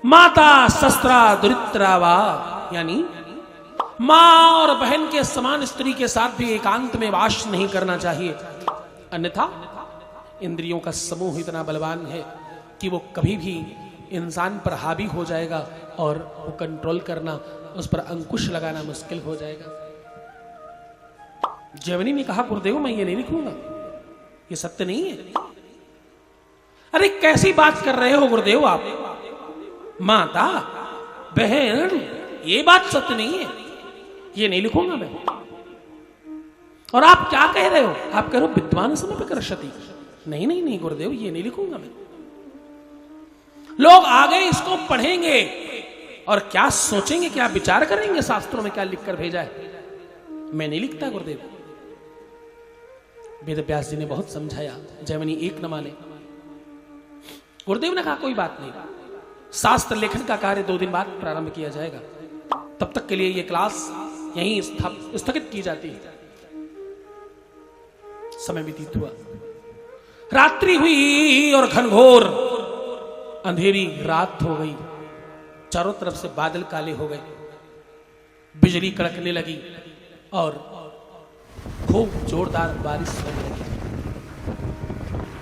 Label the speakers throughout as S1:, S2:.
S1: माता शस्त्रा दुरित्रा वा, यानी मां और बहन के समान स्त्री के साथ भी एकांत में वास नहीं करना चाहिए, अन्यथा इंद्रियों का समूह इतना बलवान है कि वो कभी भी इंसान पर हावी हो जाएगा और वो कंट्रोल करना, उस पर अंकुश लगाना मुश्किल हो जाएगा। जैमिनी ने कहा गुरुदेव मैं ये नहीं लिखूंगा, ये सत्य नहीं है। अरे कैसी बात कर रहे हो गुरुदेव आप, माता बहन ये बात सत्य नहीं है, ये नहीं लिखूंगा मैं। और आप क्या कह रहे हो, आप कह रहे हो विद्वान समपिकर्षति, नहीं नहीं नहीं गुरुदेव ये नहीं लिखूंगा मैं। लोग आगे इसको पढ़ेंगे और क्या सोचेंगे, क्या विचार करेंगे, शास्त्रों में क्या लिखकर भेजा है, मैं नहीं लिखता गुरुदेव। वेद व्यास जी ने बहुत समझाया, जैमिनी एक न माने। गुरुदेव ने कहा कोई बात नहीं, शास्त्र लेखन का कार्य 2 दिन बाद प्रारंभ किया जाएगा, तब तक के लिए ये क्लास यहीं स्थगित की जाती है। समय व्यतीत हुआ, रात्रि हुई और घनघोर अंधेरी रात हो गई, चारों तरफ से बादल काले हो गए, बिजली कड़कने लगी और खूब जोरदार बारिश होने लगी।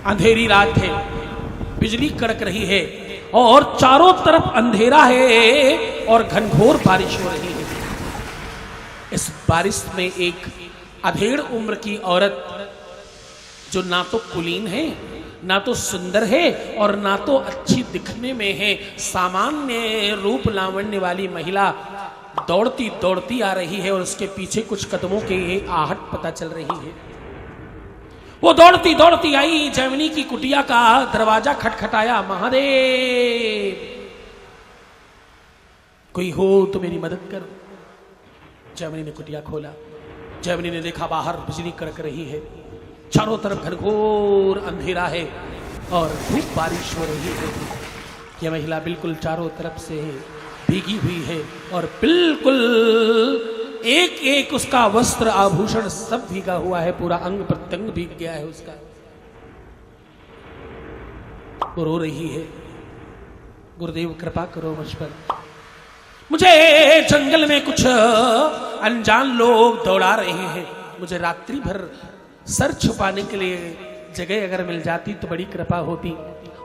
S1: अंधेरी रात है, बिजली कड़क रही है और चारों तरफ अंधेरा है और घनघोर बारिश हो रही है। इस बारिश में एक अधेड़ उम्र की औरत, जो ना तो कुलीन है, ना तो सुंदर है और ना तो अच्छी दिखने में है, सामान्य रूप लावण्य वाली महिला दौड़ती दौड़ती आ रही है और उसके पीछे कुछ कदमों की आहट पता चल रही है। वो दौड़ती दौड़ती आई, जैमिनी की कुटिया का दरवाजा खटखटाया, महादेव कोई हो तो मेरी मदद करो। जैमिनी ने कुटिया खोला, जैमिनी ने देखा बाहर बिजली कड़क रही है, चारों तरफ घनघोर अंधेरा है और खूब बारिश हो रही है। यह महिला बिल्कुल चारों तरफ से भीगी हुई है और बिल्कुल एक एक उसका वस्त्र आभूषण सब भीगा हुआ है, पूरा अंग प्रत्यंग भीग गया है उसका। वो रो रही है, गुरुदेव कृपा करो मुझ पर, मुझे जंगल में कुछ अनजान लोग दौड़ा रहे हैं, मुझे रात्रि भर सर छुपाने के लिए जगह अगर मिल जाती तो बड़ी कृपा होती,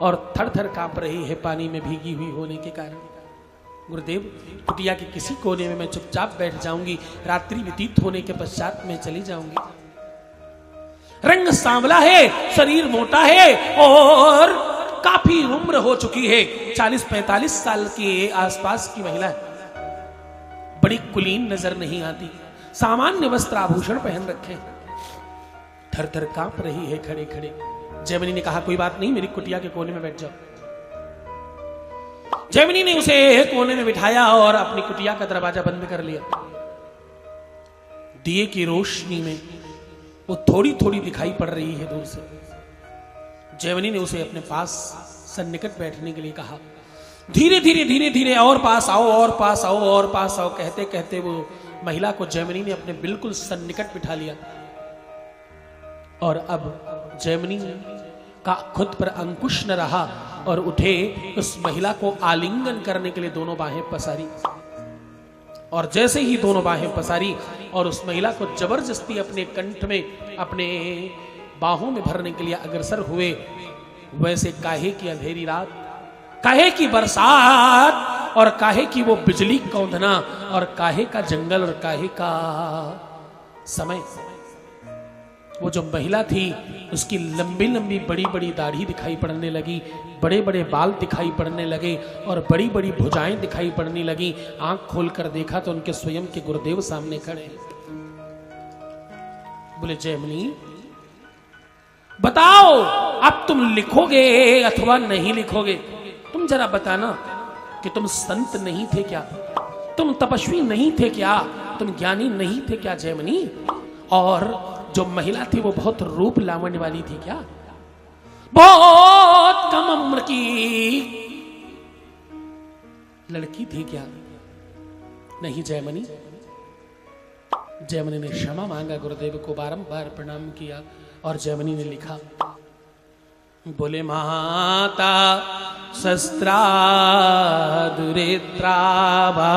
S1: और थर थर कांप रही है पानी में भीगी हुई होने के कारण। गुरुदेव कुटिया के किसी कोने में मैं चुपचाप बैठ जाऊंगी, रात्रि व्यतीत होने के पश्चात मैं चली जाऊंगी। रंग सांवला है, शरीर मोटा है और काफी उम्र हो चुकी है, 40-45 साल की आसपास की महिला है, बड़ी कुलीन नजर नहीं आती, सामान्य वस्त्र आभूषण पहन रखे, थर थर कांप रही है खड़े खड़े। जैमिनी ने कहा कोई बात नहीं, मेरी कुटिया के कोने में बैठ जाओ। जैमिनी ने उसे कोने में बिठाया और अपनी कुटिया का दरवाजा बंद कर लिया। दिए की रोशनी में वो थोड़ी थोड़ी दिखाई पड़ रही है दूर से। जैमिनी ने उसे अपने पास सन्निकट बैठने के लिए कहा, धीरे धीरे धीरे धीरे और पास आओ, और पास आओ, और पास आओ, कहते कहते वो महिला को जैमिनी ने अपने बिल्कुल सन्निकट बिठा लिया। और अब जैमिनी का खुद पर अंकुश न रहा और उठे उस महिला को आलिंगन करने के लिए दोनों बाहें पसारी, और जैसे ही दोनों बाहें पसारी और उस महिला को जबरदस्ती अपने कंठ में, अपने बाहों में भरने के लिए अग्रसर हुए, वैसे काहे की अंधेरी रात, काहे की बरसात और काहे की वो बिजली कौंधना और काहे का जंगल और काहे का समय। वो जो महिला थी उसकी लंबी लंबी बड़ी बड़ी दाढ़ी दिखाई पड़ने लगी, बड़े बड़े बाल दिखाई पड़ने लगे और बड़ी बड़ी भुजाएं दिखाई पड़ने लगी। आंख खोलकर देखा तो उनके स्वयं के गुरुदेव सामने खड़े। बोले जैमिनी बताओ अब तुम लिखोगे अथवा नहीं लिखोगे? तुम जरा बताना कि तुम संत नहीं थे क्या, तुम तपस्वी नहीं थे क्या, तुम ज्ञानी नहीं थे क्या जैमिनी? और जो महिला थी वो बहुत रूप लावण्य वाली थी क्या, बहुत कम उम्र की लड़की थी क्या? नहीं जैमिनी। जैमिनी ने क्षमा मांगा, गुरुदेव को बारंबार प्रणाम किया और जैमिनी ने लिखा, बोले माता शस्त्रा दुरित्रावा।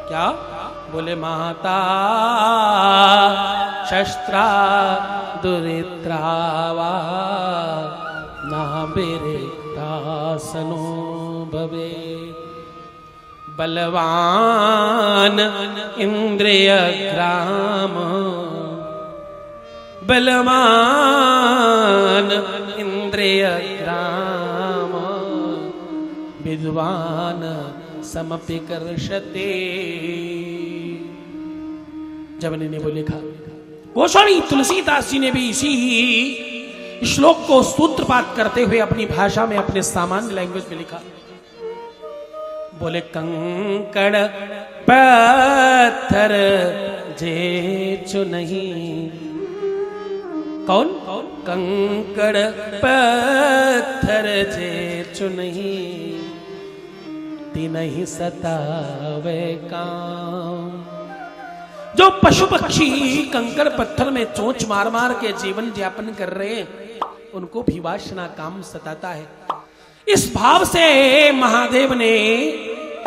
S1: क्या बोले? माता शस्त्रा दुरित्रावा ना बिरिक्तासनो भवे। बलवान इंद्रिय ग्राम, बलवान इंद्रिय ग्राम, विद्वान समपि कर्षते। जवनी ने वो लिखा। गोस्वामी तुलसीदास जी ने भी इसी श्लोक को सूत्रपात करते हुए अपनी भाषा में, अपने सामान्य लैंग्वेज में लिखा। बोले कंकड़ पत्थर जेचु नहीं। कौन? कंकड़ पत्थर जेचु नहीं, नहीं सतावे काम। जो पशु पक्षी कंकड़ पत्थर में चोंच मार मार के जीवन यापन कर रहे हैं, उनको भी वासना काम सताता है। इस भाव से महादेव ने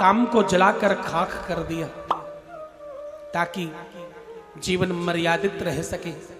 S1: काम को जलाकर खाक कर दिया ताकि जीवन मर्यादित रह सके।